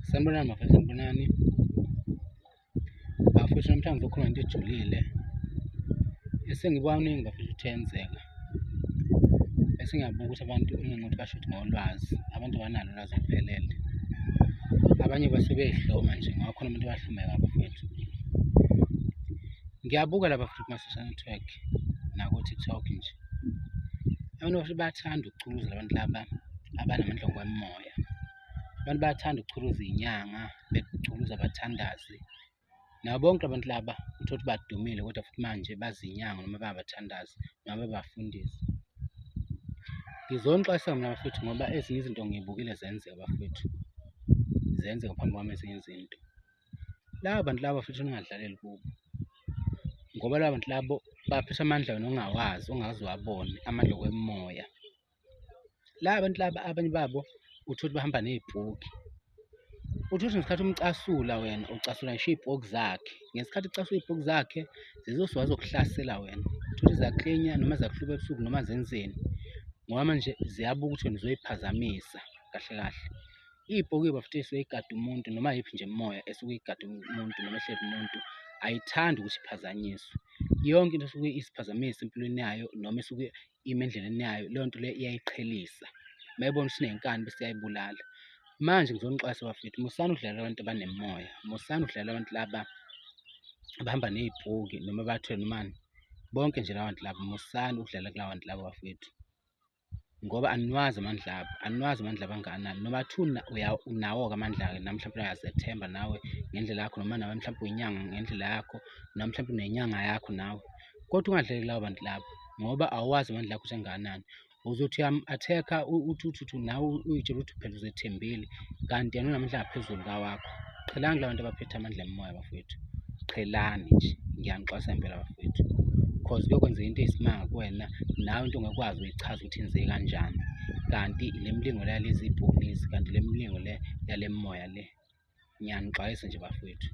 Sanibonani bafethu, sanibonani bafethu. Namhlanje ngizokhuluma into ejulile esengikwaningi bafethu ukuthi yenzeka, bese ngiyabuka ukuthi abantu ukuthi bashuthi ngolwazi. Abantu abanalo ulwazi oluphelele, abanye base beyihloma nje ngoba khona abantu abahlumeka bafethu. Ngiyabuka la bafethu kuma-social network nako-TikTok nje, abantu bafethu bayathanda ukuculuza abantu laba abanamandla ngokwemimoya. Abantu bayathanda ukuculuza inyanga, beculuza abathandazi, nabo bonke abantu laba uthole ukuthi badumile kodwa futhi manje bazi inyanga noma bayabathandazi noma babafundisi. Ngizonixwayisa mina bafethu ngoba ezinye izinto ngiy'bukile zenzeka bafethu, zenzeka phambi kwami ezinye izinto. Laba bantu laba bafethu ningadlaleli kubo ngoba laba bantu labo baphethe amandla wena ongawazi, ongaze wabone amandla okwemimoya. Laba bantu laba abanye babo uthole bahamba nebhuki, uthole ukuthi ngesikhathi umcasula wena ucasula ngisho ibhuki zakhe, ngesikhathi ucasula ibhuki zakhe zizosuka zizokuhlasela wena. Uthole ziyaklinya noma ziyakuhluba ebusuku noma zenzeni ngoba manje ziyabuka ukuthi wena uzoyiphazamisa kahle kahle. Ibhuki bafethu esuke igada umuntu noma yiphi nje imimoya esuke igada umuntu noma ehleli umuntu ayithandi ukuthi iphazanyiswe. Yonke into esuke isiphazamisa empilweni yayo noma esuke ime endleleni yayo, leyo nto leyo iyayiqhelisa. Mayibona ukuthi inenkani bese iyayibulala. Manje ngizonixwayisa bafethu, musani ukudlalela abantu abanemimoya, musani ukudlalela abantu laba abahamba nebhuki noma bathwele nomani, bonke nje laba bantu laba musani ukudlala kulaba bantu laba bafethu ngoba aniwazi amandla abo, aniwazi amandla abangakanani. Noma kuthiwa unawo-ke amandla-ke na mhlawumpe uyazethemba nawe ngendlela yakho, noma nawe mhlawumpe uyinyanga ngendlela yakho, noma mhlawumpe unenyanga yakho nawe, kodwa ungadlaleli labo bantu labo ngoba awazi amandla akho ukuthi engakanani. Uzothi uyam-attack-a uthi nawe uy'tshela ukuthi phela uzethembile kanti yena unamandla angaphezulu kawakho. Qhelani kula bantu abaphethe amandla emimoya bafethu, qhelani nje, ngiyanixwayisa ngempela bafethu, cause kuyokwenzeka into eyisimanga kuwena nawe into ongekwazi uyichaza ukuthi yenzeke kanjani. Kanti le milingo le yalezi bhuku lezi, kanti le milingo le yale mimoya le, ngiyanixwayisa nje bafethu.